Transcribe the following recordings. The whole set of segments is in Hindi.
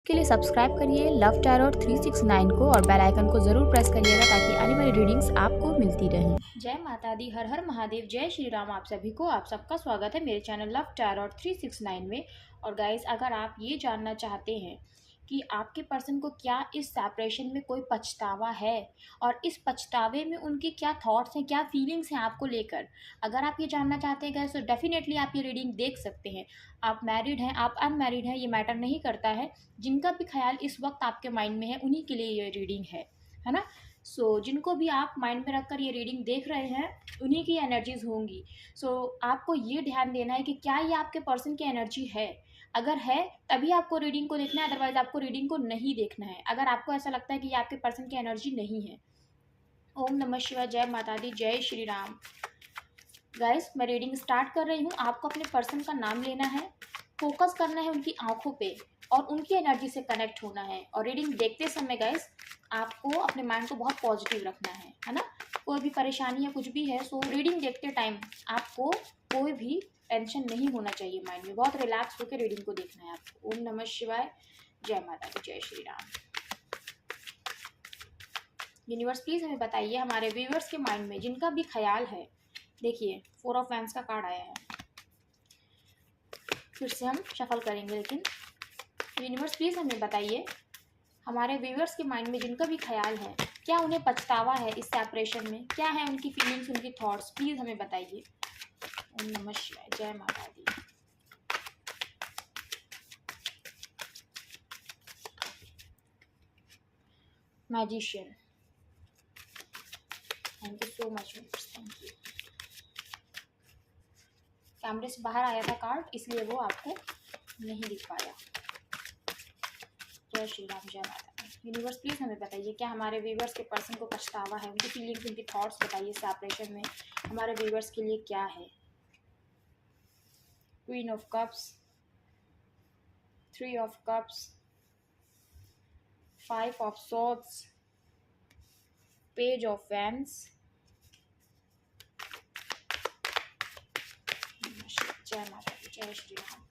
के लिए सब्सक्राइब करिए लव टैरोट 369 को और बेल आइकन को ज़रूर प्रेस करिएगा ताकि आने वाली रीडिंग्स आपको मिलती रहें। जय माता दी, हर हर महादेव, जय श्री राम। आप सभी को आप सबका स्वागत है मेरे चैनल लव टैरोट 369 में। और गाइस, अगर आप ये जानना चाहते हैं कि आपके पर्सन को क्या इस सेपरेशन में कोई पछतावा है और इस पछतावे में उनके क्या थॉट्स हैं, क्या फीलिंग्स हैं आपको लेकर, अगर आप ये जानना चाहते हैं गाइस तो डेफिनेटली आप ये रीडिंग देख सकते हैं। आप मैरिड हैं, आप अनमैरिड हैं, ये मैटर नहीं करता है। जिनका भी ख्याल इस वक्त आपके माइंड में है उन्हीं के लिए ये रीडिंग है ना। जिनको भी आप माइंड में रखकर ये रीडिंग देख रहे हैं उन्हीं की एनर्जीज होंगी। आपको ये ध्यान देना है कि क्या ये आपके पर्सन की एनर्जी है। अगर है तभी आपको रीडिंग को देखना है, अदरवाइज आपको रीडिंग को नहीं देखना है अगर आपको ऐसा लगता है कि ये आपके पर्सन की एनर्जी नहीं है। ओम नमः शिवाय, जय माता दी, जय श्री राम। गाइस, मैं रीडिंग स्टार्ट कर रही हूँ। आपको अपने पर्सन का नाम लेना है, फोकस करना है उनकी आंखों पे और उनकी एनर्जी से कनेक्ट होना है। और रीडिंग देखते समय गाइस आपको अपने माइंड को बहुत पॉजिटिव रखना है ना। कोई भी परेशानी या कुछ भी है रीडिंग देखते टाइम आपको कोई भी टेंशन नहीं होना चाहिए माइंड में। बहुत रिलैक्स होकर रीडिंग को देखना है आपको। ओम नमः शिवाय, जय माता दी, जय श्री राम। यूनिवर्स प्लीज हमें बताइए, हमारे व्यूअर्स के माइंड में जिनका भी ख्याल है। देखिए 4 ऑफ वैंड्स का कार्ड आया है, फिर से हम शफल करेंगे। लेकिन यूनिवर्स प्लीज हमें बताइए, हमारे व्यूअर्स के माइंड में जिनका भी ख्याल है, क्या उन्हें पछतावा है इस सेपरेशन में, क्या है उनकी फीलिंग्स, उनकी थॉट्स, प्लीज हमें बताइए। ओम नमः शिवाय, जय माता दी। Magician, thank you so much universe, thank you. कैमरे से बाहर आया था कार्ड इसलिए वो आपको नहीं दिख पाया। जय श्री राम, जय माता दी। यूनिवर्स प्लीज हमें बताइए, क्या हमारे व्यूअर्स के पर्सन को पछतावा है, उनकी फीलिंग्स, उनकी थॉट्स बताइए। सेपरेशन में हमारे व्यूअर्स के लिए क्या है। Queen of cups, 3 of cups, 5 of swords, page of wands. जय माता दी, जय श्री राम।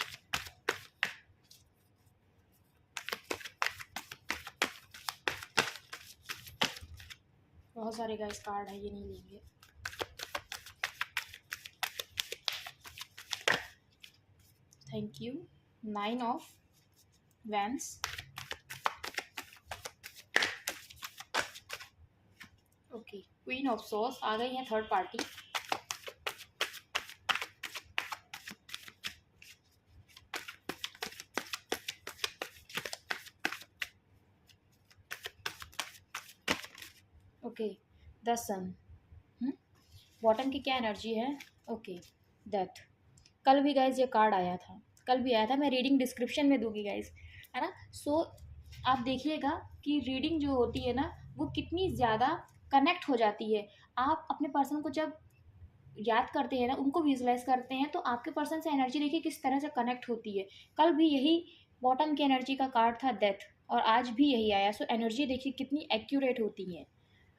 बहुत सारे गाइस कार्ड है, ये नहीं लेंगे। Thank you. 9 of wands, okay. Queen of swords आ गई है, third party. Okay, the sun. Bottom की क्या एनर्जी है? Okay, death. कल भी गाइज ये कार्ड आया था, कल भी आया था। मैं रीडिंग डिस्क्रिप्शन में दूंगी गाइज, है ना। आप देखिएगा कि रीडिंग जो होती है ना वो कितनी ज़्यादा कनेक्ट हो जाती है। आप अपने पर्सन को जब याद करते हैं ना, उनको विजुलाइज करते हैं, तो आपके पर्सन से एनर्जी देखिए किस तरह से कनेक्ट होती है। कल भी यही बॉटम की एनर्जी का कार्ड था, डेथ, और आज भी यही आया। एनर्जी देखिए कितनी एक्यूरेट होती है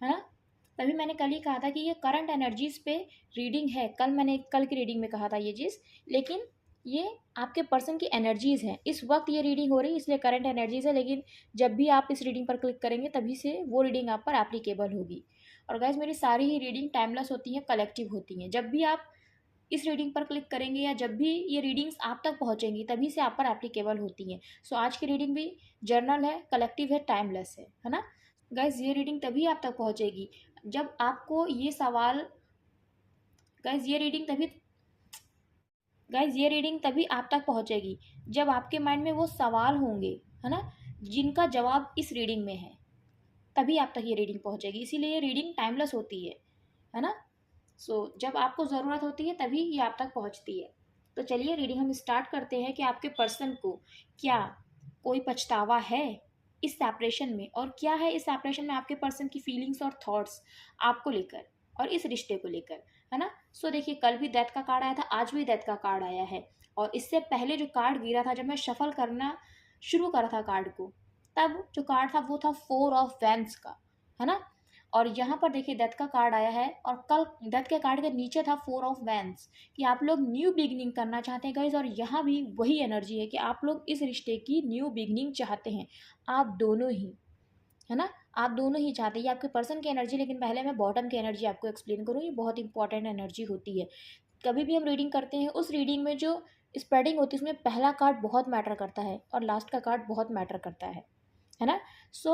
ना। तभी मैंने कल ही कहा था कि ये करंट एनर्जीज पे रीडिंग है। मैंने कल की रीडिंग में कहा था ये चीज़, लेकिन ये आपके पर्सन की एनर्जीज़ हैं। इस वक्त ये रीडिंग हो रही है इसलिए करंट एनर्जीज़ है, लेकिन जब भी आप इस रीडिंग पर क्लिक करेंगे तभी से वो रीडिंग आप पर एप्लीकेबल होगी। और गाइज, मेरी सारी ही रीडिंग टाइमलेस होती हैं, कलेक्टिव होती हैं। जब भी आप इस रीडिंग पर क्लिक करेंगे या जब भी ये रीडिंग्स आप तक पहुंचेंगी तभी से आप पर एप्लीकेबल होती हैं। आज की रीडिंग भी जर्नल है, कलेक्टिव है, टाइमलेस है ना। गाइज, ये रीडिंग तभी आप तक पहुंचेगी जब आपको ये सवाल, गाइज ये रीडिंग तभी आप तक पहुंचेगी जब आपके माइंड में वो सवाल होंगे, है ना, जिनका जवाब इस रीडिंग में है। तभी आप तक ये रीडिंग पहुंचेगी, इसीलिए ये रीडिंग टाइमलेस होती है ना। जब आपको ज़रूरत होती है तभी ये आप तक पहुंचती है। तो चलिए रीडिंग हम स्टार्ट करते हैं कि आपके पर्सन को क्या कोई पछतावा है इस सेपरेशन में, और क्या है इस सेपरेशन में आपके पर्सन की फीलिंग्स और थॉट्स आपको लेकर और इस रिश्ते को लेकर, है ना। देखिए कल भी डेथ का कार्ड आया था, आज भी डेथ का कार्ड आया है। और इससे पहले जो कार्ड गिरा था, जब मैं शफल करना शुरू करा था कार्ड को, तब जो कार्ड था वो था 4 ऑफ वैंड्स का, है ना। और यहाँ पर देखिए डेथ का कार्ड आया है, और कल डेथ के कार्ड के नीचे था 4 ऑफ वैंड्स कि आप लोग न्यू बिगनिंग करना चाहते हैं गाइज। और यहाँ भी वही एनर्जी है कि आप लोग इस रिश्ते की न्यू बिगनिंग चाहते हैं, आप दोनों ही, है ना। आप दोनों ही चाहते हैं, ये आपके पर्सन की एनर्जी। लेकिन पहले मैं बॉटम की एनर्जी आपको एक्सप्लेन करूँ, ये बहुत इंपॉर्टेंट एनर्जी होती है। कभी भी हम रीडिंग करते हैं, उस रीडिंग में जो स्प्रेडिंग होती है उसमें पहला कार्ड बहुत मैटर करता है और लास्ट का कार्ड बहुत मैटर करता है ना। सो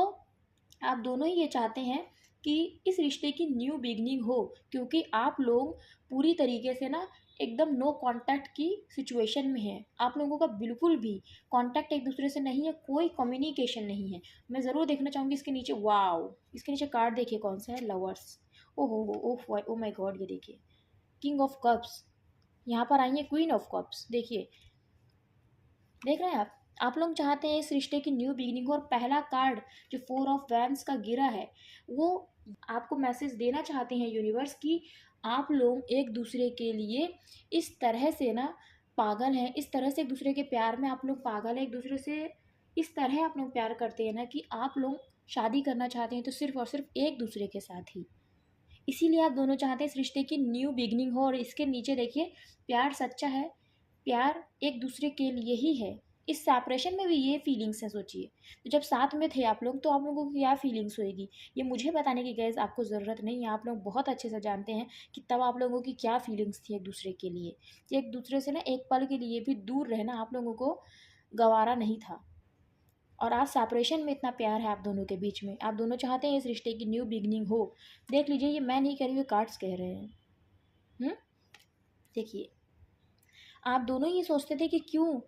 आप दोनों ही ये चाहते हैं कि इस रिश्ते की न्यू बिगनिंग हो, क्योंकि आप लोग पूरी तरीके से ना एकदम नो कांटेक्ट की सिचुएशन में है। आप लोगों का बिल्कुल भी कांटेक्ट एक दूसरे से नहीं है, कोई कम्युनिकेशन नहीं है। मैं ज़रूर देखना चाहूँगी इसके नीचे, वाओ इसके नीचे कार्ड देखिए कौन सा है, लवर्स। ओ माय गॉड, ये देखिए किंग ऑफ कप्स, यहाँ पर आई है क्वीन ऑफ कप्स। देखिए, देख रहे हैं आप लोग चाहते हैं इस रिश्ते की न्यू बिगिनिंग हो। और पहला कार्ड जो 4 ऑफ वैंड्स का गिरा है, वो आपको मैसेज देना चाहते हैं यूनिवर्स की आप लोग एक दूसरे के लिए इस तरह से ना पागल हैं, इस तरह से एक दूसरे के प्यार में आप लोग पागल हैं, एक दूसरे से इस तरह आप लोग प्यार करते हैं ना कि आप लोग शादी करना चाहते हैं तो सिर्फ और सिर्फ एक दूसरे के साथ ही। इसीलिए आप दोनों चाहते हैं इस रिश्ते की न्यू बिगनिंग हो। और इसके नीचे देखिए प्यार सच्चा है, प्यार एक दूसरे के लिए ही है। इस सेपरेशन में भी ये फीलिंग्स हैं, सोचिए। तो जब साथ में थे आप लोग तो आप लोगों को क्या फीलिंग्स होएगी, ये मुझे बताने की गैस आपको ज़रूरत नहीं है। आप लोग बहुत अच्छे से जानते हैं कि तब आप लोगों की क्या फीलिंग्स थी एक दूसरे के लिए। एक दूसरे से ना एक पल के लिए भी दूर रहना आप लोगों को गवारा नहीं था। और आज सेपरेशन में इतना प्यार है आप दोनों के बीच में, आप दोनों चाहते हैं इस रिश्ते की न्यू बिगनिंग हो। देख लीजिए, ये मैं नहीं कह रही, ये कार्ड्स कह रहे हैं। देखिए, आप दोनों ये सोचते थे कि क्यों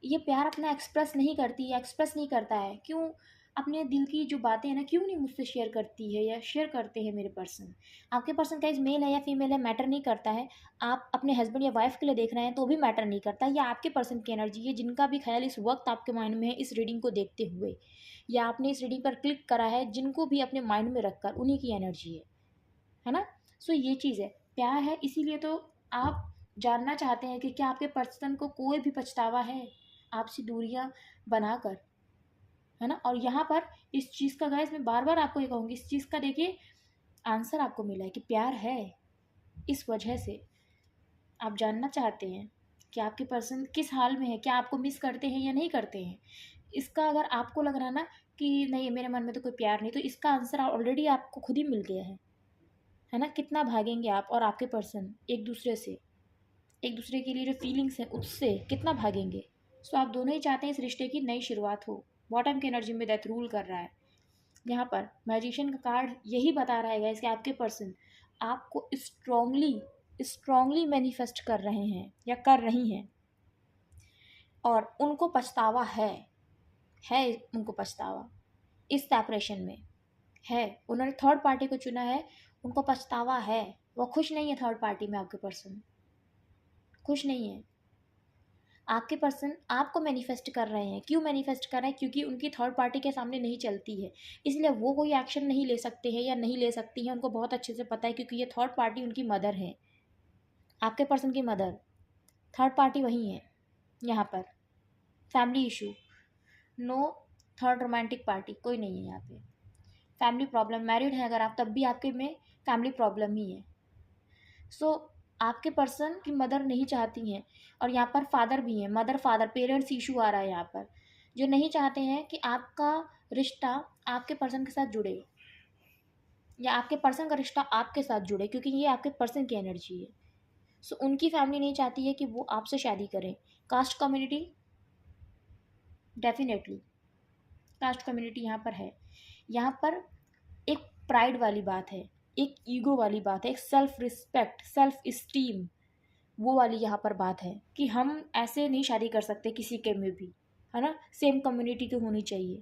ये प्यार अपना एक्सप्रेस नहीं करती या एक्सप्रेस नहीं करता है, क्यों अपने दिल की जो बातें हैं ना क्यों नहीं मुझसे शेयर करती है या शेयर करते हैं मेरे पर्सन। आपके पर्सन का इस मेल है या फीमेल है मैटर नहीं करता है। आप अपने हस्बैंड या वाइफ के लिए देख रहे हैं तो भी मैटर नहीं करता, या आपके पर्सन की एनर्जी है जिनका भी ख्याल इस वक्त आपके माइंड में है इस रीडिंग को देखते हुए, या आपने इस रीडिंग पर क्लिक करा है जिनको भी अपने माइंड में रखकर उन्हीं की एनर्जी है ना। सो ये चीज़ है, प्यार है, इसीलिए तो आप जानना चाहते हैं कि क्या आपके पर्सन को कोई भी पछतावा है आपसे दूरियां बनाकर, है ना। और यहाँ पर इस चीज़ का गाइस मैं बार बार आपको ये कहूँगी, इस चीज़ का देखिए आंसर आपको मिला है कि प्यार है। इस वजह से आप जानना चाहते हैं कि आपके पर्सन किस हाल में है, क्या आपको मिस करते हैं या नहीं करते हैं। इसका अगर आपको लग रहा है ना कि नहीं मेरे मन में तो कोई प्यार नहीं, तो इसका आंसर ऑलरेडी आपको खुद ही मिल गया है ना। कितना भागेंगे आप और आपके पर्सन एक दूसरे से, एक दूसरे के लिए जो फीलिंग्स हैं उससे कितना भागेंगे। सो आप दोनों ही चाहते हैं इस रिश्ते की नई शुरुआत हो। बॉटम की एनर्जी में डेथ रूल कर रहा है। यहाँ पर मैजिशियन का कार्ड यही बता रहा है कि आपके पर्सन आपको स्ट्रांगली मैनिफेस्ट कर रहे हैं या कर रही हैं, और उनको पछतावा है उनको पछतावा इस सेपरेशन में है। उन्होंने थर्ड पार्टी को चुना है, उनको पछतावा है, वो खुश नहीं है थर्ड पार्टी में। आपके पर्सन खुश नहीं है। आपके पर्सन आपको मैनिफेस्ट कर रहे हैं, क्यों मैनिफेस्ट कर रहे हैं, क्योंकि उनकी थर्ड पार्टी के सामने नहीं चलती है, इसलिए वो कोई एक्शन नहीं ले सकते हैं या नहीं ले सकती हैं। उनको बहुत अच्छे से पता है, क्योंकि ये थर्ड पार्टी उनकी मदर है, आपके पर्सन की मदर। थर्ड पार्टी वही है यहाँ पर। Family issue, no third romantic party कोई नहीं है यहाँ पे। फैमिली प्रॉब्लम, मैरिड है अगर आप तब भी आपके में फैमिली प्रॉब्लम ही है। सो आपके पर्सन की मदर नहीं चाहती हैं, और यहाँ पर फादर भी हैं, मदर फादर पेरेंट्स इशू आ रहा है यहाँ पर, जो नहीं चाहते हैं कि आपका रिश्ता आपके पर्सन के साथ जुड़े या आपके पर्सन का रिश्ता आपके साथ जुड़े, क्योंकि ये आपके पर्सन की एनर्जी है। सो उनकी फैमिली नहीं चाहती है कि वो आपसे शादी करें। Cast community, definitely cast community यहाँ पर है। यहाँ पर एक प्राइड वाली बात है, एक ईगो वाली बात है, एक सेल्फ रिस्पेक्ट, सेल्फ इस्टीम, वो वाली यहाँ पर बात है कि हम ऐसे नहीं शादी कर सकते किसी के में भी, है ना। सेम कम्युनिटी की होनी चाहिए।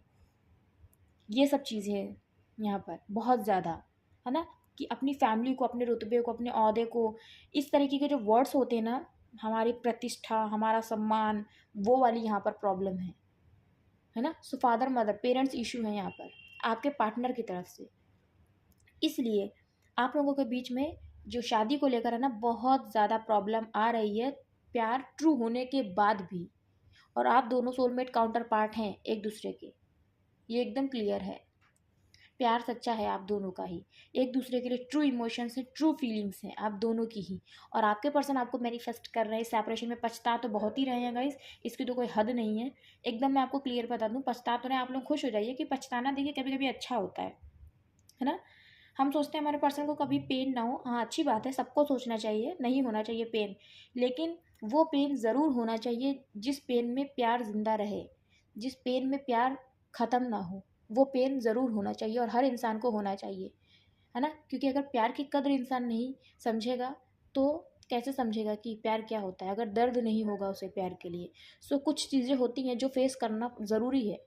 ये सब चीज़ें हैं यहाँ पर बहुत ज़्यादा, है ना, कि अपनी फैमिली को, अपने रुतबे को, अपने ओहदे को, इस तरीके के जो वर्ड्स होते हैं ना, हमारी प्रतिष्ठा, हमारा सम्मान, वो वाली यहाँ पर प्रॉब्लम है ना। So father mother parents issue है यहाँ पर आपके पार्टनर की तरफ से। इसलिए आप लोगों के बीच में जो शादी को लेकर है ना बहुत ज़्यादा प्रॉब्लम आ रही है, प्यार ट्रू होने के बाद भी। और आप दोनों सोलमेट काउंटर पार्ट हैं एक दूसरे के, ये एकदम क्लियर है। प्यार सच्चा है आप दोनों का ही, एक दूसरे के लिए ट्रू इमोशंस हैं, ट्रू फीलिंग्स हैं आप दोनों की ही। और आपके पर्सन आपको मैनिफेस्ट कर रहे हैं, सेपरेशन में पछता तो बहुत ही रहे हैं गाइस, इसकी तो कोई हद नहीं है। एकदम मैं आपको क्लियर बता दूँ, पछता तो रहे, आप लोग खुश हो जाइए कि पछताना देखिए कभी कभी अच्छा होता है ना। हम सोचते हैं हमारे पर्सन को कभी पेन ना हो, हाँ अच्छी बात है, सबको सोचना चाहिए, नहीं होना चाहिए पेन, लेकिन वो पेन ज़रूर होना चाहिए जिस पेन में प्यार जिंदा रहे, जिस पेन में प्यार ख़त्म ना हो, वो पेन ज़रूर होना चाहिए और हर इंसान को होना चाहिए, है ना। क्योंकि अगर प्यार की कदर इंसान नहीं समझेगा तो कैसे समझेगा कि प्यार क्या होता है, अगर दर्द नहीं होगा उसे प्यार के लिए। सो कुछ चीज़ें होती हैं जो फेस करना ज़रूरी है,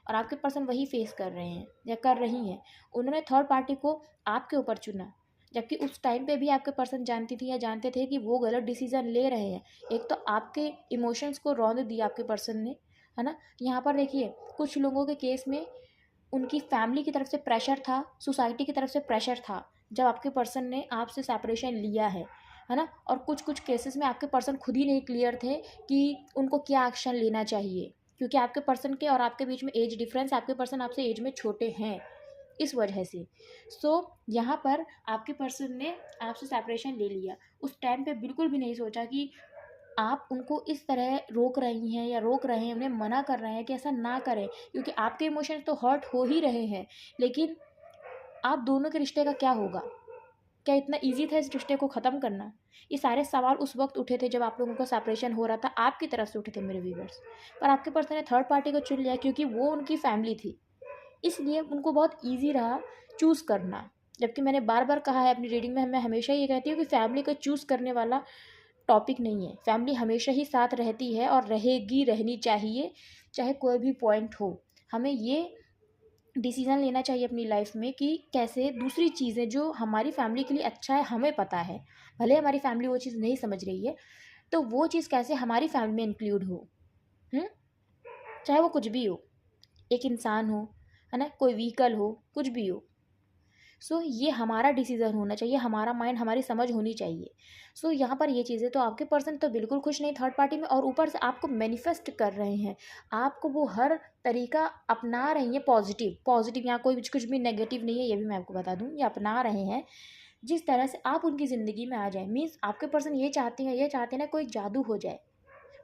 और आपके पर्सन वही फेस कर रहे हैं या कर रही हैं। उन्होंने थर्ड पार्टी को आपके ऊपर चुना, जबकि उस टाइम पे भी आपके पर्सन जानती थी या जानते थे कि वो गलत डिसीजन ले रहे हैं। एक तो आपके इमोशंस को रौंद दिया आपके पर्सन ने, है ना। यहाँ पर देखिए कुछ लोगों के केस में उनकी फैमिली की तरफ से प्रेशर था, सोसाइटी की तरफ से प्रेशर था, जब आपके पर्सन ने आपसे सेपरेशन लिया है ना। और कुछ कुछ केसेस में आपके पर्सन खुद ही नहीं क्लियर थे कि उनको क्या एक्शन लेना चाहिए, क्योंकि आपके पर्सन के और आपके बीच में एज डिफरेंस, आपके पर्सन आपसे एज में छोटे हैं इस वजह से। सो यहाँ पर आपके पर्सन ने आपसे सेपरेशन ले लिया, उस टाइम पे बिल्कुल भी नहीं सोचा कि आप उनको इस तरह रोक रही हैं या रोक रहे हैं, उन्हें मना कर रहे हैं कि ऐसा ना करें, क्योंकि आपके इमोशंस तो हर्ट हो ही रहे हैं। लेकिन आप दोनों के रिश्ते का क्या होगा, क्या इतना ईजी था इस रिश्ते को ख़त्म करना? ये सारे सवाल उस वक्त उठे थे जब आप लोगों का सेपरेशन हो रहा था, आपकी तरफ से उठे थे मेरे व्यूवर्स। पर आपके पर्सन ने थर्ड पार्टी को चुन लिया क्योंकि वो उनकी फैमिली थी, इसलिए उनको बहुत ईजी रहा चूज़ करना। जबकि मैंने बार बार कहा है अपनी रीडिंग में, मैं हमेशा ये कहती हूँ कि फैमिली को चूज़ करने वाला टॉपिक नहीं है। फैमिली हमेशा ही साथ रहती है और रहेगी, रहनी चाहिए, चाहे कोई भी पॉइंट हो। हमें ये डिसीज़न लेना चाहिए अपनी लाइफ में कि कैसे दूसरी चीज़ें जो हमारी फैमिली के लिए अच्छा है, हमें पता है, भले हमारी फैमिली वो चीज़ नहीं समझ रही है, तो वो चीज़ कैसे हमारी फैमिली में इंक्लूड हो। हुँ? चाहे वो कुछ भी हो, एक इंसान हो, है ना, कोई व्हीकल हो, कुछ भी हो। सो ये हमारा डिसीज़न होना चाहिए, हमारा माइंड, हमारी समझ होनी चाहिए। सो यहाँ पर ये चीज़ें, तो आपके पर्सन तो बिल्कुल खुश नहीं थर्ड पार्टी में, और ऊपर से आपको मैनिफेस्ट कर रहे हैं, आपको वो हर तरीका अपना रही हैं पॉजिटिव पॉजिटिव, यहाँ कोई कुछ भी नेगेटिव नहीं है, ये भी मैं आपको बता दूँ, ये अपना रहे हैं जिस तरह से आप उनकी ज़िंदगी में आ जाए। मीन्स आपके पर्सन ये चाहते हैं ना कोई जादू हो जाए,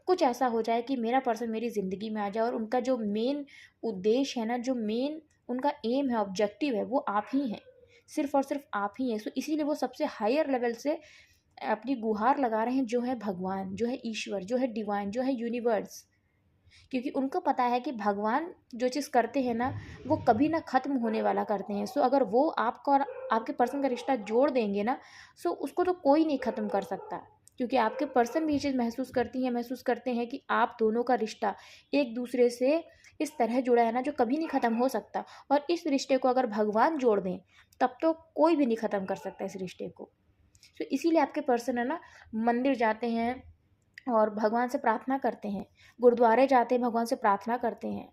कुछ ऐसा हो जाए कि मेरा पर्सन मेरी ज़िंदगी में आ जाए, और उनका जो मेन उद्देश्य है ना, जो मेन उनका एम है, ऑब्जेक्टिव है, वो आप ही हैं, सिर्फ़ और सिर्फ आप ही हैं। सो इसीलिए वो सबसे हायर लेवल से अपनी गुहार लगा रहे हैं, जो है भगवान, जो है ईश्वर, जो है डिवाइन, जो है यूनिवर्स। क्योंकि उनको पता है कि भगवान जो चीज़ करते हैं ना, वो कभी ना ख़त्म होने वाला करते हैं। सो अगर वो आपका और आपके पर्सन का रिश्ता जोड़ देंगे ना, सो उसको तो कोई नहीं ख़त्म कर सकता। क्योंकि आपके पर्सन भी ये चीज़ महसूस करते हैं कि आप दोनों का रिश्ता एक दूसरे से इस तरह जुड़ा है ना, जो कभी नहीं ख़त्म हो सकता। और इस रिश्ते को अगर भगवान जोड़ दें, तब तो कोई भी नहीं ख़त्म कर सकता इस रिश्ते को। तो इसीलिए आपके पर्सन है ना, मंदिर जाते हैं और भगवान से प्रार्थना करते हैं, गुरुद्वारे जाते हैं, भगवान से प्रार्थना करते हैं,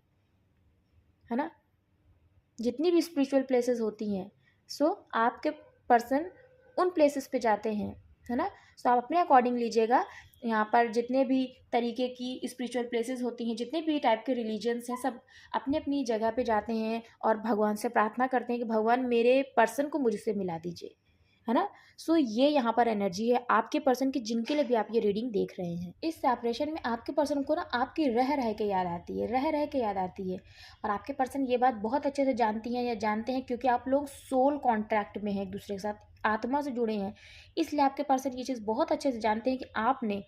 है ना, जितनी भी स्पिरिचुअल प्लेसेस होती हैं। सो आपके पर्सन उन प्लेसेस पे जाते हैं, है ना। सो आप अपने अकॉर्डिंग लीजिएगा, यहाँ पर जितने भी तरीके की स्पिरिचुअल प्लेसेस होती हैं, जितने भी टाइप के रिलीजन्स हैं, सब अपनी अपनी जगह पे जाते हैं और भगवान से प्रार्थना करते हैं कि भगवान मेरे पर्सन को मुझसे मिला दीजिए, है ना। सो ये यहाँ पर एनर्जी है आपके पर्सन की, जिनके लिए भी आप ये रीडिंग देख रहे हैं। इस सेपरेशन में आपके पर्सन को ना आपकी रह रह के याद आती है, रह रह के याद आती है। और आपके पर्सन ये बात बहुत अच्छे से जानती हैं या जानते हैं, क्योंकि आप लोग सोल कॉन्ट्रैक्ट में हैं, एक दूसरे के साथ आत्मा से जुड़े हैं। इसलिए आपके पर्सन ये चीज़ बहुत अच्छे से जानते हैं कि आपने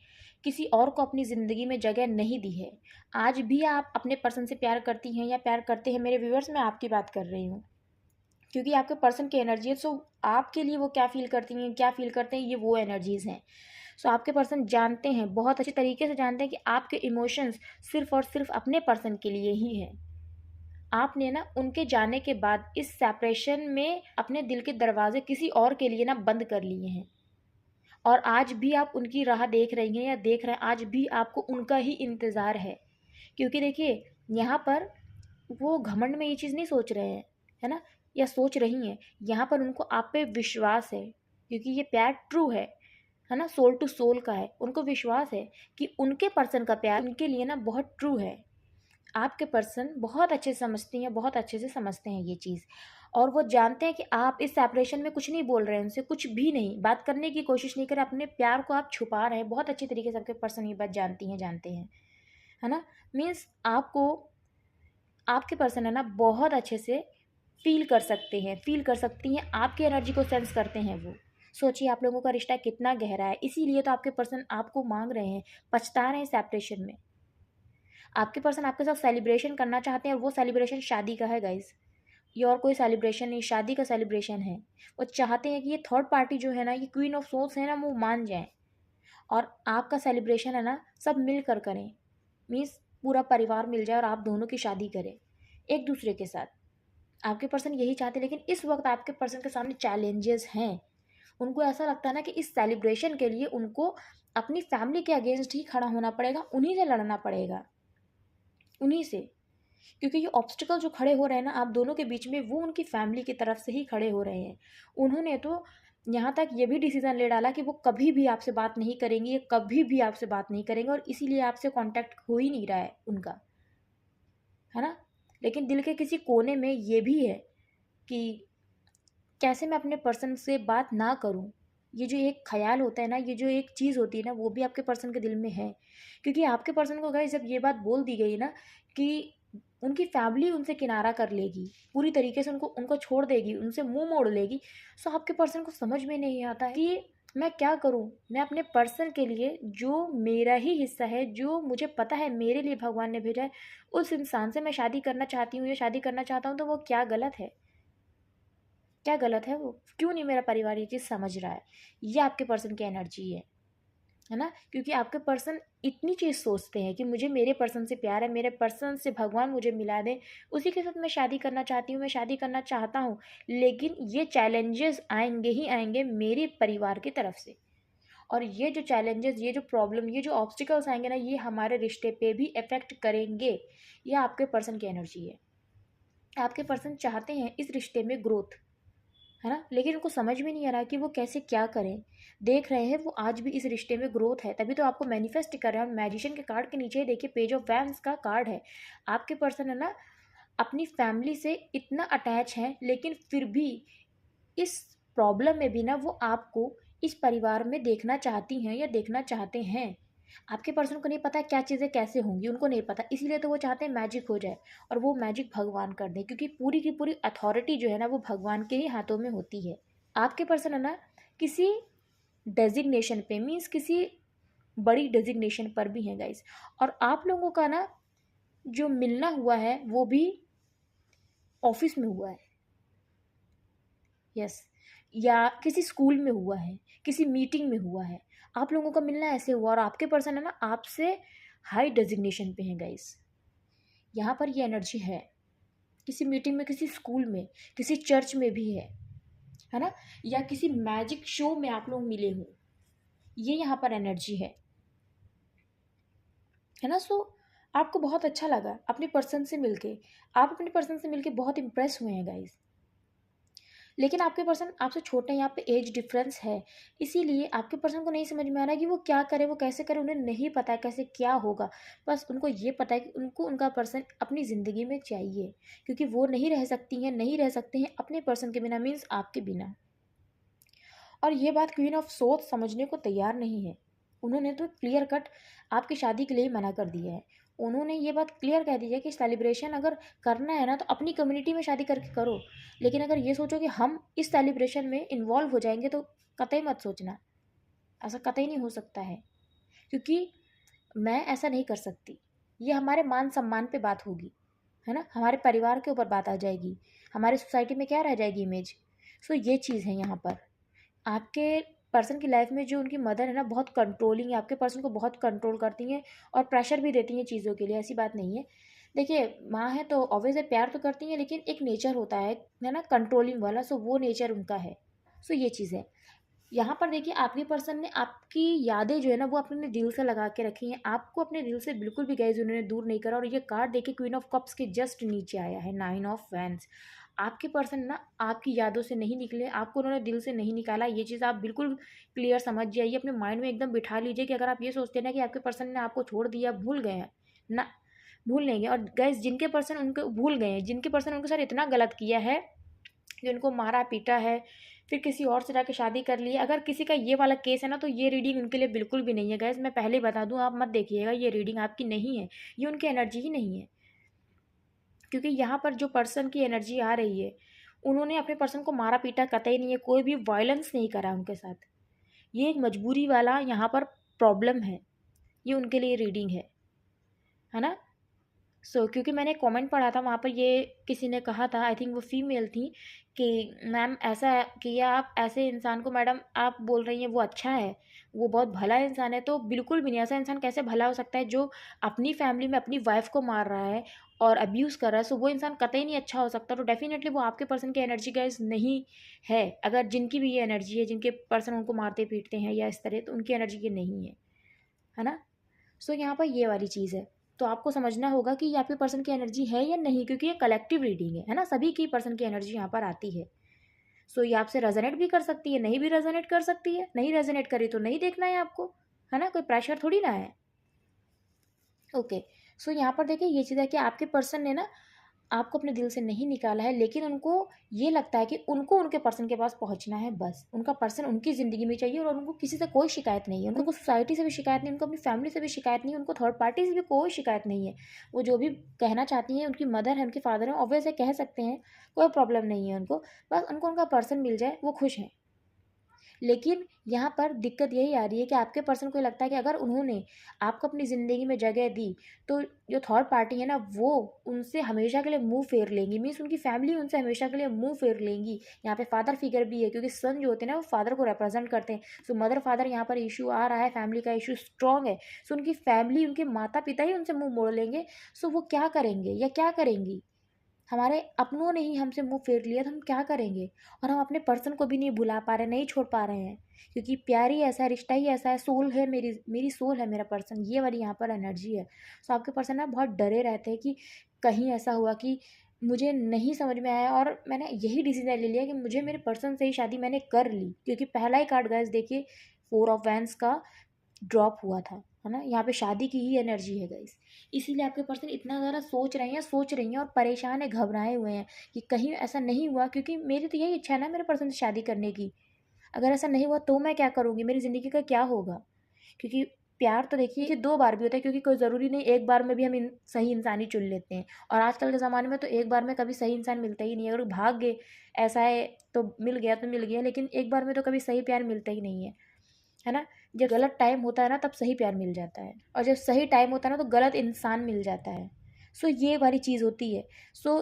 किसी और को अपनी ज़िंदगी में जगह नहीं दी है। आज भी आप अपने पर्सन से प्यार करती हैं या प्यार करते हैं, मेरे व्यूअर्स, मैं आपकी बात कर रही हूँ, क्योंकि आपके पर्सन की एनर्जी है। सो आपके लिए वो क्या फ़ील करती हैं, क्या फ़ील करते हैं, ये वो एनर्जीज़ हैं। सो आपके पर्सन जानते हैं, बहुत अच्छी तरीके से जानते हैं कि आपके इमोशंस सिर्फ़ और सिर्फ अपने पर्सन के लिए ही हैं। आपने ना उनके जाने के बाद इस सेपरेशन में अपने दिल के दरवाजे किसी और के लिए ना बंद कर लिए हैं, और आज भी आप उनकी राह देख रही हैं या देख रहे हैं, आज भी आपको उनका ही इंतज़ार है। क्योंकि देखिए यहाँ पर वो घमंड में ये चीज़ नहीं सोच रहे हैं, है ना, या सोच रही हैं। यहाँ पर उनको आप पे विश्वास है, क्योंकि ये प्यार ट्रू है ना, सोल टू सोल का है। उनको विश्वास है कि उनके पर्सन का प्यार उनके लिए ना बहुत ट्रू है। आपके पर्सन बहुत अच्छे से समझती हैं, बहुत अच्छे से समझते हैं ये चीज़, और वो जानते हैं कि आप इस सेपरेशन में कुछ नहीं बोल रहे हैं उनसे, कुछ भी नहीं बात करने की कोशिश नहीं कर रहे, अपने प्यार को आप छुपा रहे हैं। बहुत अच्छी तरीके से आपके पर्सन ये बात जानती हैं, जानते हैं, है ना। मीन्स आपको, आपके पर्सन है ना बहुत अच्छे से फील कर सकते हैं, फील कर सकती हैं, आपकी एनर्जी को सेंस करते हैं वो। सोचिए आप लोगों का रिश्ता कितना गहरा है, इसीलिए तो आपके पर्सन आपको मांग रहे हैं, पछता रहे हैं सेपरेशन में। आपके पर्सन आपके साथ सेलिब्रेशन करना चाहते हैं, और वो सेलिब्रेशन शादी का है गाइज। ये और कोई सेलिब्रेशन नहीं, शादी का सेलिब्रेशन है। वो चाहते हैं कि ये थर्ड पार्टी जो है ना, ये क्वीन ऑफ सोल्स है ना, वो मान जाए, और आपका सेलिब्रेशन है ना सब मिल कर करें। मीन्स पूरा परिवार मिल जाए और आप दोनों की शादी करें एक दूसरे के साथ। आपके पर्सन यही चाहते हैं, लेकिन इस वक्त आपके पर्सन के सामने चैलेंजेस हैं। उनको ऐसा लगता है ना कि इस सेलिब्रेशन के लिए उनको अपनी फैमिली के अगेंस्ट ही खड़ा होना पड़ेगा, उन्हीं से लड़ना पड़ेगा, उन्हीं से। क्योंकि ये ऑब्स्टिकल जो खड़े हो रहे हैं ना आप दोनों के बीच में, वो उनकी फैमिली की तरफ से ही खड़े हो रहे हैं। उन्होंने तो यहाँ तक ये भी डिसीजन ले डाला कि वो कभी भी आपसे बात नहीं करेंगे, ये कभी भी आपसे बात नहीं करेंगे, और इसीलिए आपसे कांटेक्ट हो ही नहीं रहा है उनका, है ना। लेकिन दिल के किसी कोने में ये भी है कि कैसे मैं अपने पर्सन से बात ना करूं। ये जो एक ख्याल होता है ना, ये जो एक चीज़ होती है ना, वो भी आपके पर्सन के दिल में है। क्योंकि आपके पर्सन को गाइस जब ये बात बोल दी गई ना कि उनकी फैमिली उनसे किनारा कर लेगी, पूरी तरीके से उनको उनको छोड़ देगी, उनसे मुंह मोड़ लेगी, सो आपके पर्सन को समझ में नहीं आता है कि मैं क्या करूं। मैं अपने पर्सन के लिए, जो मेरा ही हिस्सा है, जो मुझे पता है मेरे लिए भगवान ने भेजा है, उस इंसान से मैं शादी करना चाहती हूँ या शादी करना चाहता हूँ, तो वो क्या गलत है, क्या गलत है वो, क्यों नहीं मेरा परिवार ये चीज़ समझ रहा है। ये आपके पर्सन की एनर्जी है ना। क्योंकि आपके पर्सन इतनी चीज़ सोचते हैं कि मुझे मेरे पर्सन से प्यार है, मेरे पर्सन से भगवान मुझे मिला दे, उसी के साथ मैं शादी करना चाहती हूँ, मैं शादी करना चाहता हूँ। लेकिन ये चैलेंजेस आएंगे ही आएंगे मेरे परिवार की तरफ से, और ये जो चैलेंजेस, ये जो प्रॉब्लम, ये जो ऑब्स्टिकल्स आएंगे ना, ये हमारे रिश्ते पे भी इफ़ेक्ट करेंगे। ये आपके पर्सन की एनर्जी है। आपके पर्सन चाहते हैं इस रिश्ते में ग्रोथ, है ना, लेकिन उनको समझ में नहीं आ रहा कि वो कैसे क्या करें। देख रहे हैं वो आज भी इस रिश्ते में ग्रोथ है, तभी तो आपको मैनिफेस्ट कर रहे हैं। और मैजिशियन के कार्ड के नीचे देखिए पेज ऑफ वैंड्स का कार्ड है। आपके पर्सन है ना अपनी फैमिली से इतना अटैच है, लेकिन फिर भी इस प्रॉब्लम में भी ना वो आपको इस परिवार में देखना चाहती हैं या देखना चाहते हैं। आपके पर्सन को नहीं पता क्या चीज़ें कैसे होंगी, उनको नहीं पता, इसीलिए तो वो चाहते हैं मैजिक हो जाए, और वो मैजिक भगवान कर दें, क्योंकि पूरी की पूरी अथॉरिटी जो है ना वो भगवान के ही हाथों में होती है। आपके पर्सन है ना किसी डेजिग्नेशन पे, मीन्स किसी बड़ी डेजिग्नेशन पर भी हैं गाइस, और आप लोगों का ना जो मिलना हुआ है वो भी ऑफिस में हुआ है, यस, या किसी स्कूल में हुआ है, किसी मीटिंग में हुआ है। आप लोगों का मिलना ऐसे हुआ, और आपके पर्सन है ना आपसे हाई डेजिग्नेशन पे हैं गाइस। यहाँ पर ये एनर्जी है, किसी मीटिंग में, किसी स्कूल में, किसी चर्च में भी है ना, या किसी मैजिक शो में आप लोग मिले हों, ये यहाँ पर एनर्जी है ना। सो आपको बहुत अच्छा लगा अपने पर्सन से मिलके, आप अपने पर्सन से मिलके बहुत इम्प्रेस हुए हैं गाइस। लेकिन आपके पर्सन आपसे छोटे हैं, यहाँ पे एज डिफरेंस है, इसीलिए आपके पर्सन को नहीं समझ में आ रहा है कि वो क्या करे, वो कैसे करे, उन्हें नहीं पता है कैसे क्या होगा। बस उनको ये पता है कि उनको उनका पर्सन अपनी ज़िंदगी में चाहिए, क्योंकि वो नहीं रह सकती हैं, नहीं रह सकते हैं अपने पर्सन के बिना, मीन्स आपके बिना। और ये बात क्वीन ऑफ सोच समझने को तैयार नहीं है। उन्होंने तो क्लियर कट आपकी शादी के लिए मना कर दिया है। उन्होंने ये बात क्लियर कह दी है कि सेलिब्रेशन अगर करना है ना तो अपनी कम्युनिटी में शादी करके करो, लेकिन अगर ये सोचो कि हम इस सेलिब्रेशन में इन्वॉल्व हो जाएंगे तो कतई मत सोचना, ऐसा कतई नहीं हो सकता है। क्योंकि मैं ऐसा नहीं कर सकती, ये हमारे मान सम्मान पे बात होगी, है ना, हमारे परिवार के ऊपर बात आ जाएगी, हमारे सोसाइटी में क्या रह जाएगी इमेज। सो ये चीज़ है यहाँ पर। आपके पर्सन की लाइफ में जो उनकी मदर है ना बहुत कंट्रोलिंग है, आपके पर्सन को बहुत कंट्रोल करती हैं और प्रेशर भी देती हैं चीज़ों के लिए, ऐसी बात नहीं है। देखिए माँ है तो ऑब्वियसली प्यार तो करती हैं, लेकिन एक नेचर होता है ना कंट्रोलिंग वाला, सो वो नेचर उनका है। सो ये चीज़ है यहाँ पर। देखिए आपके पर्सन ने आपकी यादें जो है ना वो अपने दिल से लगा के रखी हैं, आपको अपने दिल से बिल्कुल भी गाइस उन्होंने दूर नहीं करा। और ये कार्ड देखिए क्वीन ऑफ कप्स के जस्ट नीचे आया है, 9 ऑफ वैंड्स। आपके पर्सन ना आपकी यादों से नहीं निकले, आपको उन्होंने दिल से नहीं निकाला, ये चीज़ आप बिल्कुल क्लियर समझ जाइए, अपने माइंड में एकदम बिठा लीजिए कि अगर आप ये सोचते हैं ना कि आपके पर्सन ने आपको छोड़ दिया, भूल गए हैं ना, भूल नहीं गए। और गाइस जिनके पर्सन उनको भूल गए हैं, जिनके पर्सन उनके साथ इतना गलत किया है कि उनको मारा पीटा है, फिर किसी और से जाके शादी कर ली है, अगर किसी का ये वाला केस है ना, तो ये रीडिंग उनके लिए बिल्कुल भी नहीं है गाइस। मैं पहले ही बता दूं, आप मत देखिएगा, ये रीडिंग आपकी नहीं है, ये उनकी एनर्जी ही नहीं है। क्योंकि यहाँ पर जो पर्सन की एनर्जी आ रही है, उन्होंने अपने पर्सन को मारा पीटा कतई नहीं है, कोई भी वायलेंस नहीं करा उनके साथ। ये एक मजबूरी वाला यहाँ पर प्रॉब्लम है, ये उनके लिए रीडिंग है ना। क्योंकि मैंने कमेंट पढ़ा था, वहाँ पर ये किसी ने कहा था, आई थिंक वो फीमेल थी, कि मैम ऐसा किया आप ऐसे इंसान को, मैडम आप बोल रही हैं वो अच्छा है, वो बहुत भला इंसान है। तो बिल्कुल भी नहीं, ऐसा इंसान कैसे भला हो सकता है जो अपनी फैमिली में अपनी वाइफ को मार रहा है और अब्यूज़ कर रहा है। सो वो इंसान कतई नहीं अच्छा हो सकता। तो डेफिनेटली वो आपके पर्सन की एनर्जी गाइस नहीं है। अगर जिनकी भी ये एनर्जी है, जिनके पर्सन उनको मारते पीटते हैं या इस तरह, तो उनकी एनर्जी ये नहीं है ना। यहाँ पर ये वाली चीज़ है। तो आपको समझना होगा कि ये आपके पर्सन की एनर्जी है या नहीं, क्योंकि ये कलेक्टिव रीडिंग है ना, सभी की पर्सन की एनर्जी यहाँ पर आती है। ये आपसे रेजोनेट भी कर सकती है, नहीं भी रेजोनेट कर सकती है। नहीं रेजोनेट करी तो नहीं देखना है आपको, है ना, कोई प्रेशर थोड़ी ना है। ओके, यहाँ पर देखिए ये चीज़ है कि आपके पर्सन ने ना आपको अपने दिल से नहीं निकाला है, लेकिन उनको ये लगता है कि उनको उनके पर्सन के पास पहुंचना है, बस उनका पर्सन उनकी ज़िंदगी में चाहिए। और उनको किसी से कोई शिकायत नहीं है, उनको सोसाइटी से भी शिकायत नहीं, उनको अपनी फैमिली से भी शिकायत नहीं, उनको थर्ड पार्टी से भी कोई शिकायत नहीं है। वो जो भी कहना चाहती हैं, उनकी मदर है, उनके फादर है, ऑब्वियसली कह सकते हैं, कोई प्रॉब्लम नहीं है उनको, बस उनको उनका पर्सन मिल जाए, वो खुश हैं। लेकिन यहाँ पर दिक्कत यही आ रही है कि आपके पर्सन को लगता है कि अगर उन्होंने आपको अपनी ज़िंदगी में जगह दी, तो जो थर्ड पार्टी है ना, वो उनसे हमेशा के लिए मुंह फेर लेंगी। मीन्स उनकी फैमिली उनसे हमेशा के लिए मुंह फेर लेंगी। यहाँ पे फादर फिगर भी है, क्योंकि सन जो होते हैं ना, वो फादर को रिप्रेजेंट करते हैं। मदर फादर यहाँ पर इशू आ रहा है, फैमिली का इशू स्ट्रॉन्ग है। उनकी फैमिली, उनके माता पिता ही उनसे मुँह मोड़ लेंगे। वो क्या करेंगे या क्या करेंगी? हमारे अपनों ने ही हमसे मुंह फेर लिया, तो हम क्या करेंगे? और हम अपने पर्सन को भी नहीं भुला पा रहे, नहीं छोड़ पा रहे हैं, क्योंकि प्यार ही ऐसा है, रिश्ता ही ऐसा है, सोल है, मेरी सोल है, मेरा पर्सन, ये वाली यहाँ पर एनर्जी है। आपके पर्सन ना बहुत डरे रहते हैं कि कहीं ऐसा हुआ कि मुझे नहीं समझ में आया और मैंने यही डिसीजन ले लिया कि मुझे मेरे पर्सन से ही शादी मैंने कर ली। क्योंकि पहला ही कार्ड गाइस देखिए, 4 ऑफ वैंड्स का ड्रॉप हुआ था, है ना। यहाँ पे शादी की ही एनर्जी है गाइस। इसीलिए आपके पर्सन इतना ज़्यादा सोच रही हैं और परेशान है, घबराए हुए हैं कि कहीं ऐसा नहीं हुआ। क्योंकि मेरी तो यही इच्छा है ना मेरे पर्सन से शादी करने की। अगर ऐसा नहीं हुआ तो मैं क्या करूँगी, मेरी ज़िंदगी का क्या होगा? क्योंकि प्यार तो देखिए कि 2 बार भी होता है, क्योंकि कोई ज़रूरी नहीं एक बार में भी हम सही इंसान ही चुन लेते हैं। और आजकल के ज़माने में तो एक बार में कभी सही इंसान मिलता ही नहीं है। अगर भाग्य ऐसा है तो मिल गया तो मिल गया, लेकिन एक बार में तो कभी सही प्यार मिलता ही नहीं है ना। जब गलत टाइम होता है ना, तब सही प्यार मिल जाता है, और जब सही टाइम होता है ना, तो गलत इंसान मिल जाता है। ये वाली चीज़ होती है।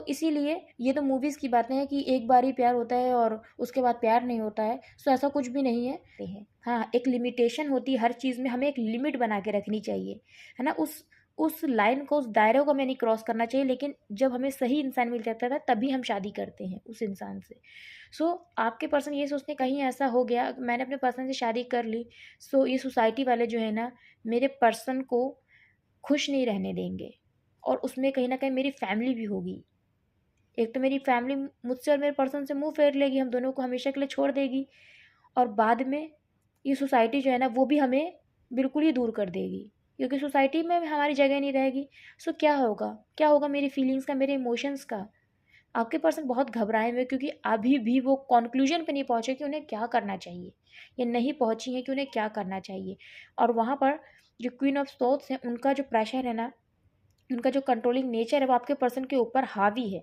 इसीलिए ये तो मूवीज़ की बातें हैं कि एक बार ही प्यार होता है और उसके बाद प्यार नहीं होता है। ऐसा कुछ भी नहीं है। हाँ, एक लिमिटेशन होती है हर चीज़ में, हमें एक लिमिट बना के रखनी चाहिए, है ना। उस लाइन को, उस दायरे को हमें नहीं क्रॉस करना चाहिए। लेकिन जब हमें सही इंसान मिल जाता है तभी हम शादी करते हैं उस इंसान से। आपके पर्सन ये सोचते हैं कहीं ऐसा हो गया, मैंने अपने पर्सन से शादी कर ली, ये सोसाइटी वाले जो है ना, मेरे पर्सन को खुश नहीं रहने देंगे, और उसमें कहीं ना कहीं मेरी फैमिली भी होगी। एक तो मेरी फैमिली मुझसे और मेरे पर्सन से मुंह फेर लेगी, हम दोनों को हमेशा के लिए छोड़ देगी, और बाद में ये सोसाइटी जो है ना, वो भी हमें बिल्कुल ही दूर कर देगी, क्योंकि सोसाइटी में हमारी जगह नहीं रहेगी। क्या होगा मेरी फीलिंग्स का, मेरे इमोशंस का। आपके पर्सन बहुत घबराए हुए, क्योंकि अभी भी वो कॉन्क्लूजन पे नहीं पहुँचे कि उन्हें क्या करना चाहिए, या नहीं पहुँची हैं कि उन्हें क्या करना चाहिए। और वहाँ पर जो क्वीन ऑफ सोर्ड्स हैं, उनका जो प्रेशर है ना, उनका जो कंट्रोलिंग नेचर है, वो आपके पर्सन के ऊपर हावी है,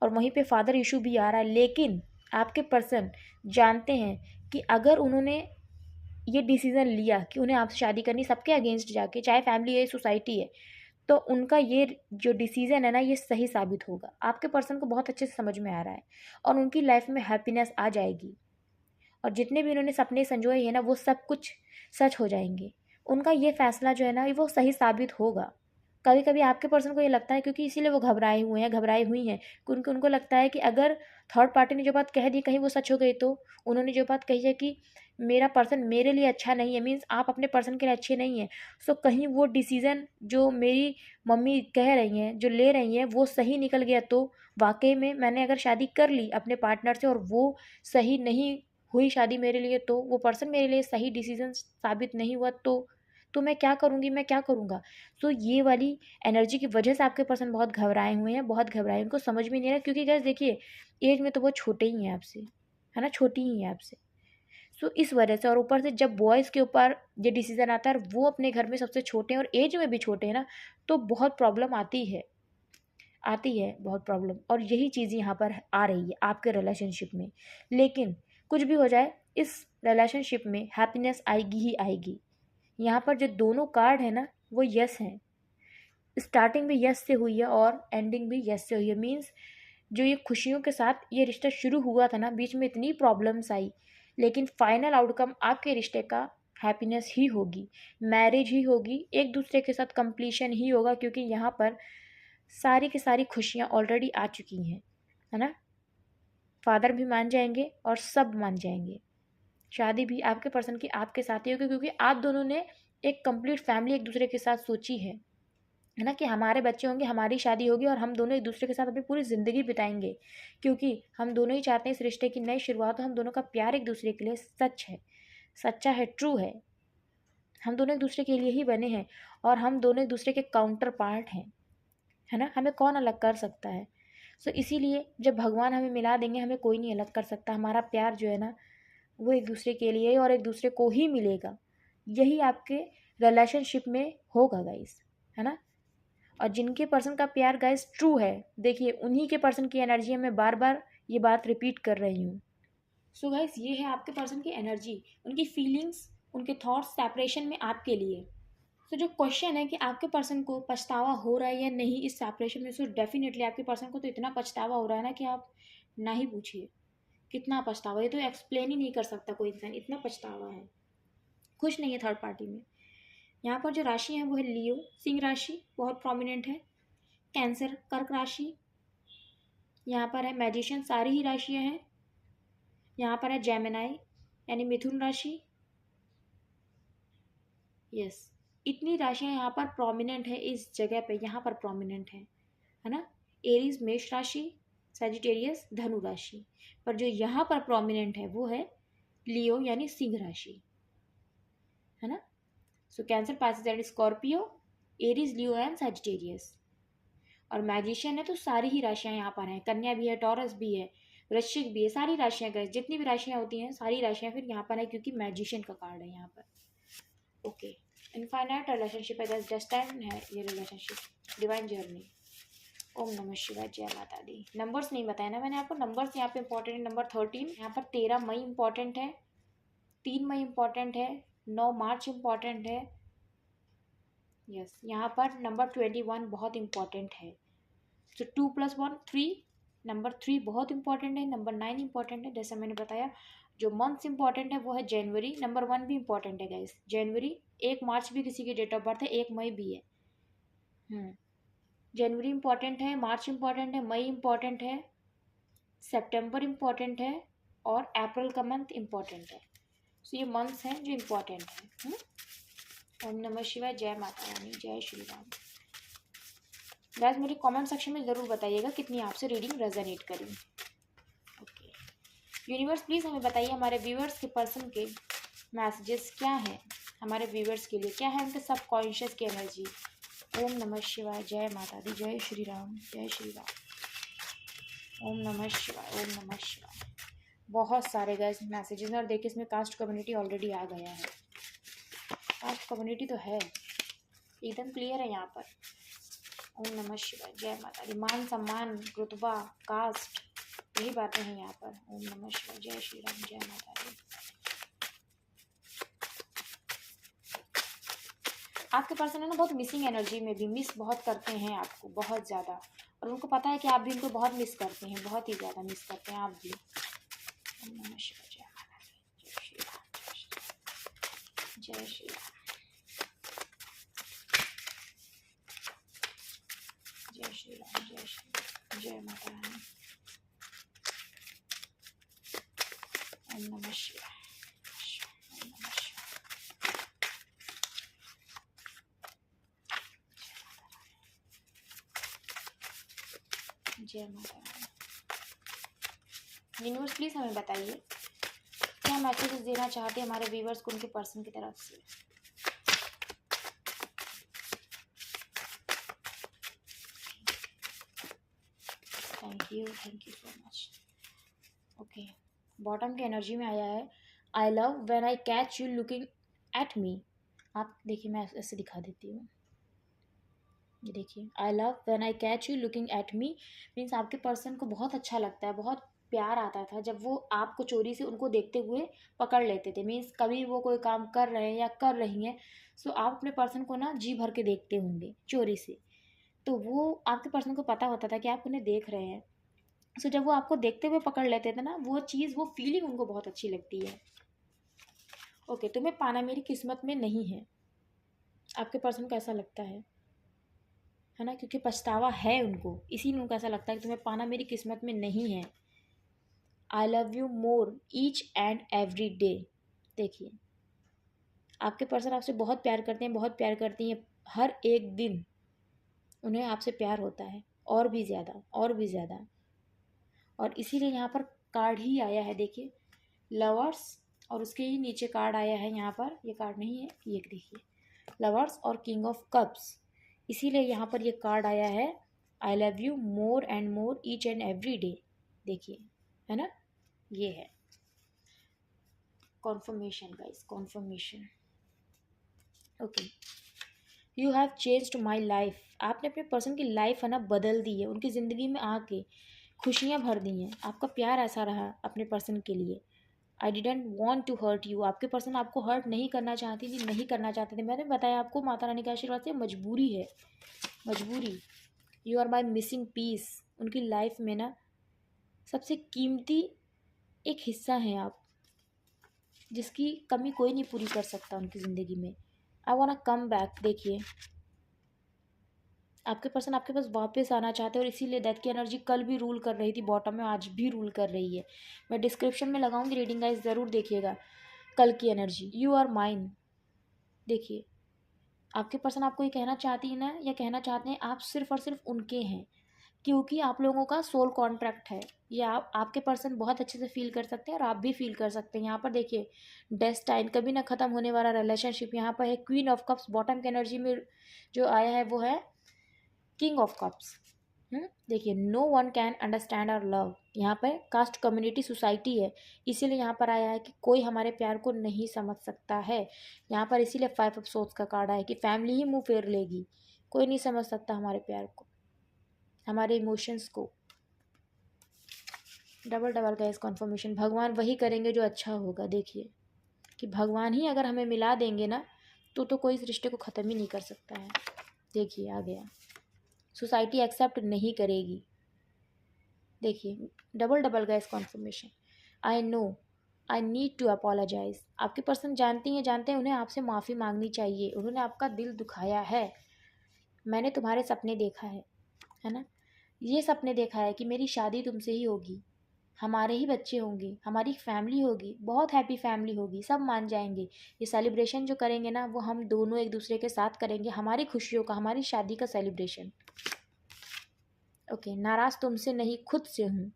और वहीं पे फादर इशू भी आ रहा है। लेकिन आपके पर्सन जानते हैं कि अगर उन्होंने ये डिसीज़न लिया कि उन्हें आपसे शादी करनी, सबके अगेंस्ट जाके, चाहे फैमिली है, सोसाइटी है, तो उनका ये जो डिसीज़न है ना, ये सही साबित होगा। आपके पर्सन को बहुत अच्छे से समझ में आ रहा है, और उनकी लाइफ में हैप्पीनेस आ जाएगी, और जितने भी उन्होंने सपने संजोए हैं ना, वो सब कुछ सच हो जाएंगे। उनका ये फैसला जो है ना, वो सही साबित होगा। कभी कभी आपके पर्सन को ये लगता है, क्योंकि इसीलिए वो घबराए हुए हैं, घबराई हुई हैं, क्योंकि उनको लगता है कि अगर थर्ड पार्टी ने जो बात कह दी कहीं वो सच हो गई, तो उन्होंने जो बात कही है कि मेरा पर्सन मेरे लिए अच्छा नहीं है, मीन्स आप अपने पर्सन के लिए अच्छे नहीं हैं, कहीं वो डिसीज़न जो मेरी मम्मी कह रही हैं, जो ले रही हैं, वो सही निकल गया, तो वाकई में मैंने अगर शादी कर ली अपने पार्टनर से और वो सही नहीं हुई शादी मेरे लिए, तो वो पर्सन मेरे लिए सही डिसीज़न साबित नहीं हुआ, तो तो मैं क्या करूँगी, मैं क्या करूँगा। तो ये वाली एनर्जी की वजह से आपके पर्सन बहुत घबराए हुए हैं, बहुत घबराए, उनको समझ में नहीं आ रहा, क्योंकि गाइस देखिए एज में तो वो छोटे ही हैं आपसे, है ना, छोटी ही हैं आपसे। सो इस वजह से, और ऊपर से जब बॉयज़ के ऊपर ये डिसीज़न आता है और वो अपने घर में सबसे छोटे हैं और एज में भी छोटे हैं ना, तो बहुत प्रॉब्लम आती है बहुत प्रॉब्लम। और यही चीज़ यहाँ पर आ रही है आपके रिलेशनशिप में। लेकिन कुछ भी हो जाए, इस रिलेशनशिप में हैप्पीनेस आएगी ही आएगी। यहाँ पर जो दोनों कार्ड है ना, वो यस हैं। स्टार्टिंग भी यस से हुई है और एंडिंग भी यस से हुई है। मीन्स जो ये खुशियों के साथ ये रिश्ता शुरू हुआ था ना, बीच में इतनी प्रॉब्लम्स आई, लेकिन फाइनल आउटकम आपके रिश्ते का हैप्पीनेस ही होगी, मैरिज ही होगी, एक दूसरे के साथ कंप्लीशन ही होगा, क्योंकि यहाँ पर सारी की सारी खुशियाँ ऑलरेडी आ चुकी हैं, है ना। फादर भी मान जाएंगे और सब मान जाएंगे। शादी भी आपके पर्सन की आपके साथ ही होगी, क्योंकि आप दोनों ने एक कंप्लीट फैमिली एक दूसरे के साथ सोची है ना, कि हमारे बच्चे होंगे, हमारी शादी होगी और हम दोनों एक दूसरे के साथ अपनी पूरी ज़िंदगी बिताएंगे, क्योंकि हम दोनों ही चाहते हैं इस रिश्ते की नई शुरुआत हो। हम दोनों का प्यार एक दूसरे के लिए सच है, सच्चा है, ट्रू है। हम दोनों एक दूसरे के लिए ही बने हैं और हम दोनों एक दूसरे के काउंटर पार्ट हैं, है ना। हमें कौन अलग कर सकता है। सो इसीलिए जब भगवान हमें मिला देंगे, हमें कोई नहीं अलग कर सकता। हमारा प्यार जो है ना, वो एक दूसरे के लिए और एक दूसरे को ही मिलेगा। यही आपके रिलेशनशिप में होगा गाइस, है ना। और जिनके पर्सन का प्यार गाइस ट्रू है, देखिए उन्हीं के पर्सन की एनर्जी मैं बार बार ये बात रिपीट कर रही हूँ। सो गाइस ये है आपके पर्सन की एनर्जी, उनकी फीलिंग्स, उनके थॉट्स सेपरेशन में आपके लिए। तो जो क्वेश्चन है कि आपके पर्सन को पछतावा हो रहा है या नहीं इस सेपरेशन में, सो डेफिनेटली आपके पर्सन को तो इतना पछतावा हो रहा है ना कि आप ना ही पूछिए कितना पछतावा। ये तो एक्सप्लेन ही नहीं कर सकता कोई इंसान, इतना पछतावा है। खुश नहीं है थर्ड पार्टी में। यहाँ पर जो राशि है वो है लियो, सिंह राशि बहुत प्रोमिनेंट है। कैंसर, कर्क राशि, यहाँ पर है मैजिशियन, सारी ही राशियाँ हैं। यहाँ पर है जेमिनाई यानी मिथुन राशि। यस, इतनी राशियाँ यहाँ पर प्रोमिनेंट है, इस जगह पे यहाँ पर प्रोमिनेंट है ना। एरीज मेष राशि, सजिटेरियस धनु राशि, पर जो यहाँ पर प्रोमिनेंट है वो है लियो यानी सिंह राशि, है ना। So Cancer, Pisces and Scorpio, Aries, Leo and Sagittarius. और मैजिशियन है तो सारी ही राशियाँ यहाँ पर हैं, कन्या भी है, टॉरस भी है, वृश्चिक भी है, सारी राशियाँ गए, जितनी भी राशियाँ होती हैं सारी राशियाँ फिर यहाँ पर है, क्योंकि मैजिशियन का कार्ड है यहाँ पर। ओके, इनफाइनाइट रिलेशनशिप है, डेस्टाइन है ये रिलेशनशिप, डिवाइन जर्नी। ओम नमः शिवाय, जय माता दी। नंबर्स नहीं बताया ना मैंने आपको, नंबर्स यहाँ पे इंपॉर्टेंट है। नंबर 13 यहाँ पर 13 मई इंपॉर्टेंट है, 3 मई इंपॉर्टेंट है, 9 मार्च इंपॉर्टेंट है। यस, यहाँ पर नंबर 21 बहुत इंपॉर्टेंट है। सो 2 + 1 3, नंबर 3 बहुत इंपॉर्टेंट है, नंबर 9 इंपॉर्टेंट है। जैसा मैंने बताया जो मंथ्स इंपॉर्टेंट है वो है जनवरी, नंबर 1 भी इंपॉर्टेंट है गाइस, जनवरी। 1 मार्च भी किसी की डेट ऑफ बर्थ है, 1 मई भी है। जनवरी इंपॉर्टेंट है, मार्च इंपॉर्टेंट है, मई इंपॉर्टेंट है, सितंबर इंपॉर्टेंट है और अप्रैल का मंथ इंपॉर्टेंट है। सो ये मंथ्स हैं जो इंपॉर्टेंट है। ओम नमः शिवाय, जय माता रानी, जय श्री राम। गाइस मुझे कमेंट सेक्शन में ज़रूर बताइएगा कितनी आपसे रीडिंग रेजोनेट करी। ओके, यूनिवर्स प्लीज़ हमें बताइए हमारे व्यूअर्स के पर्सन के मैसेजेस क्या हैं, हमारे व्यूअर्स के लिए क्या है उनके सबकॉन्शियस की एनर्जी। ओम नमः शिवाय, जय माता दी, जय श्री राम, जय श्री राम। ओम नमः शिवाय, ओम नमः शिवाय। बहुत सारे गाइस मैसेजेस हैं और देखिए इसमें कास्ट कम्युनिटी ऑलरेडी आ गया है। कास्ट कम्युनिटी तो है, एकदम क्लियर है यहाँ पर। ओम नमः शिवाय, जय माता दी। मान सम्मान, रुतबा, कास्ट, यही बातें हैं यहाँ पर। ओम नमः शिवाय, जय श्री राम, जय माता दी। आपके पर्सन है ना बहुत मिसिंग एनर्जी में भी, मिस बहुत करते हैं आपको, बहुत ज़्यादा, और उनको पता है कि आप भी उनको बहुत मिस करते हैं, बहुत ही ज़्यादा मिस करते हैं आप भी। ओम नमः शिवाय, जय माता दी, जय श्री राम, जय श्री राम, जय श्री राम, जय श्री राम, जय माता रानी। ओम नमः शिवाय, ओम नमः शिवाय, जय माता रानी। यूनिवर्स प्लीज़ हमें बताइए क्या मैसेजेस देना चाहते हैं हमारे व्यूवर्स को उनके पर्सन की तरफ से। Thank you so much. Okay, bottom की एनर्जी में आया है I love when I catch you looking at me. आप देखिए, मैं ऐसे दिखा देती हूँ, ये देखिए, I love when I catch you looking at me. Means आपके पर्सन को बहुत अच्छा लगता है, बहुत प्यार आता था जब वो आपको चोरी से उनको देखते हुए पकड़ लेते थे। मीन्स कभी वो कोई काम कर रहे हैं या कर रही हैं, सो आप अपने पर्सन को ना जी भर के देखते होंगे चोरी से, तो वो आपके पर्सन को पता होता था कि आप उन्हें देख रहे हैं। सो जब वो आपको देखते हुए पकड़ लेते थे ना, वो चीज़, वो फीलिंग उनको बहुत अच्छी लगती है। ओके, तुम्हें पाना मेरी किस्मत में नहीं है, आपके पर्सन को ऐसा लगता है ना, क्योंकि पछतावा है उनको, इसीलिए उनको ऐसा लगता है कि तुम्हें पाना मेरी किस्मत में नहीं है। I love you more each and every day. देखिए, आपके पर्सन आपसे बहुत प्यार करते हैं, बहुत प्यार करती हैं, हर एक दिन उन्हें आपसे प्यार होता है, और भी ज़्यादा, और भी ज़्यादा। और इसीलिए यहाँ पर कार्ड ही आया है, देखिए, लवर्स, और उसके ही नीचे कार्ड आया है यहाँ पर, ये कार्ड नहीं है, ये देखिए, लवर्स और किंग ऑफ कप्स। इसीलिए यहाँ पर ये कार्ड आया है I love you more and more each and every day. देखिए, है ना, ये है conformation guys, conformation. Okay, you have changed my life. आपने अपने पर्सन की लाइफ है ना बदल दी है, उनकी ज़िंदगी में आके खुशियाँ भर दी हैं। आपका प्यार ऐसा रहा अपने पर्सन के लिए। I didn't want to hurt you. आपके पर्सन आपको हर्ट नहीं करना चाहती थी, नहीं करना चाहते थे। मैंने बताया आपको, माता रानी के आशीर्वाद से मजबूरी है, मजबूरी। You are my missing piece. उनकी लाइफ में ना सबसे कीमती एक हिस्सा हैं आप, जिसकी कमी कोई नहीं पूरी कर सकता उनकी ज़िंदगी में। I want come back. देखिए, आपके पर्सन आपके पास वापस आना चाहते हैं, और इसीलिए डेथ की एनर्जी कल भी रूल कर रही थी बॉटम में, आज भी रूल कर रही है। मैं डिस्क्रिप्शन में लगाऊंगी रीडिंग, गाइस ज़रूर देखिएगा कल की एनर्जी। You are mine. देखिए, आपके पर्सन आपको ये कहना चाहती है ना, या कहना चाहते हैं आप सिर्फ और सिर्फ उनके हैं, क्योंकि आप लोगों का सोल कॉन्ट्रैक्ट है। ये आपके पर्सन बहुत अच्छे से फील कर सकते हैं, और आप भी फील कर सकते हैं। यहाँ पर देखिए, डेस्टाइन, कभी ना ख़त्म होने वाला रिलेशनशिप। यहाँ पर है क्वीन ऑफ कप्स। बॉटम की एनर्जी में जो आया है वो है किंग ऑफ कप्स। देखिए, no one can understand our love. यहाँ पर कास्ट कम्युनिटी सोसाइटी है, इसीलिए यहाँ पर आया है कि कोई हमारे प्यार को नहीं समझ सकता है। यहाँ पर इसीलिए 5 ऑफ सोर्ड्स का कार्ड है कि फैमिली ही मुंह फेर लेगी, कोई नहीं समझ सकता हमारे प्यार को, हमारे इमोशंस को। डबल डबल का इस कॉन्फर्मेशन, भगवान वही करेंगे जो अच्छा होगा। देखिए, कि भगवान ही अगर हमें मिला देंगे ना, तो कोई इस रिश्ते को ख़त्म ही नहीं कर सकता है। देखिए, आ गया, सोसाइटी एक्सेप्ट नहीं करेगी। देखिए, डबल डबल का इस confirmation. I know I need to apologise. आपके पर्सन जानती हैं, जानते हैं उन्हें आपसे माफ़ी मांगनी चाहिए। उन्होंने आपका दिल दुखाया है। मैंने तुम्हारे सपने देखा है ना, ये सपने देखा है कि मेरी शादी तुमसे ही होगी, हमारे ही बच्चे होंगे, हमारी फैमिली होगी, बहुत हैप्पी फैमिली होगी, सब मान जाएंगे। ये सेलिब्रेशन जो करेंगे ना, वो हम दोनों एक दूसरे के साथ करेंगे, हमारी खुशियों का, हमारी शादी का सेलिब्रेशन। ओके, नाराज़ तुमसे नहीं, खुद से हूँ।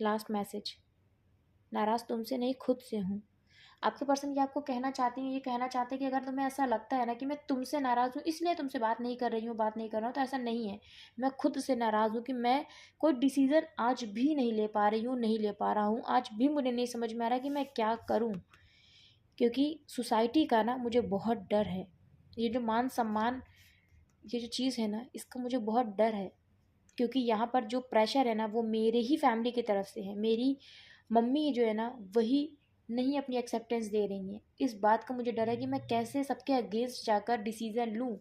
लास्ट मैसेज, नाराज़ तुमसे नहीं, खुद से हूँ। आपके पर्सन ये आपको कहना चाहती हैं, ये कहना चाहते हैं कि अगर तुम्हें ऐसा लगता है ना कि मैं तुमसे नाराज़ हूँ, इसलिए तुमसे बात नहीं कर रही हूँ, बात नहीं कर रहा हूँ, तो ऐसा नहीं है। मैं खुद से नाराज़ हूँ कि मैं कोई डिसीज़न आज भी नहीं ले पा रही हूँ, नहीं ले पा रहा हूँ। आज भी मुझे नहीं समझ में आ रहा कि मैं क्या करूँ, क्योंकि सोसाइटी का ना मुझे बहुत डर है। ये जो मान सम्मान, ये जो चीज़ है ना, इसका मुझे बहुत डर है, क्योंकि यहाँ पर जो प्रेशर है ना, वो मेरे ही फैमिली की तरफ से है। मेरी मम्मी जो है ना, वही नहीं अपनी एक्सेप्टेंस दे रही हैं। इस बात का मुझे डर है कि मैं कैसे सबके अगेंस्ट जाकर डिसीज़न लूँ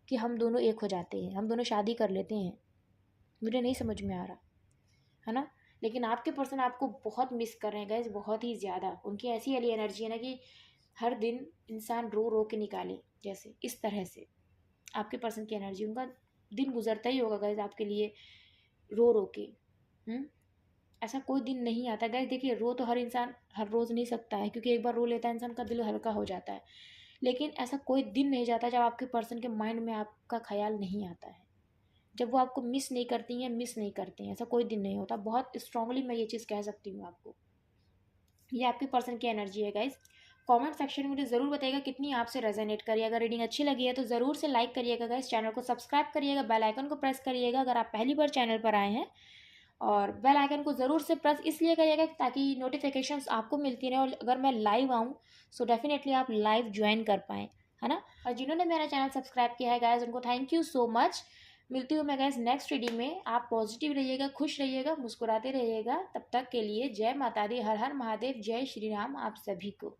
कि हम दोनों एक हो जाते हैं, हम दोनों शादी कर लेते हैं। मुझे नहीं समझ में आ रहा है ना। लेकिन आपके पर्सन आपको बहुत मिस कर रहे हैं गाइस, बहुत ही ज़्यादा। उनकी ऐसी वाली एनर्जी है ना कि हर दिन इंसान रो रो के निकाले, जैसे इस तरह से आपके पर्सन की एनर्जी। उनका दिन गुजरता ही होगा गाइस आपके लिए रो रो के। ऐसा कोई दिन नहीं आता गाइस। देखिए, रो तो हर इंसान हर रोज़ नहीं सकता है, क्योंकि एक बार रो लेता है इंसान का दिल हल्का हो जाता है। लेकिन ऐसा कोई दिन नहीं जाता जब आपके पर्सन के माइंड में आपका ख्याल नहीं आता है, जब वो आपको मिस नहीं करती हैं, मिस नहीं करते हैं। ऐसा कोई दिन नहीं होता। बहुत स्ट्रांगली मैं ये चीज़ कह सकती हूँ आपको। ये आपके पर्सन की एनर्जी है गाइस। कमेंट सेक्शन में मुझे ज़रूर बताइएगा कितनी आपसे रेजोनेट करिए। अगर रीडिंग अच्छी लगी है तो ज़रूर से लाइक करिएगा गाइस, चैनल को सब्सक्राइब करिएगा, बेल आइकन को प्रेस करिएगा अगर आप पहली बार चैनल पर आए हैं, और बेल आइकन को ज़रूर से प्रेस इसलिए करिएगा ताकि नोटिफिकेशंस आपको मिलती रहे, और अगर मैं लाइव आऊँ सो डेफिनेटली आप लाइव ज्वाइन कर पाएँ, है ना। और जिन्होंने मेरा चैनल सब्सक्राइब किया है गाइस, उनको थैंक यू सो मच। मिलती हूँ मैं गाइस नेक्स्ट रीडिंग में। आप पॉजिटिव रहिएगा, खुश रहिएगा, मुस्कुराते रहिएगा। तब तक के लिए जय माता दी, हर हर महादेव, जय श्री राम आप सभी को।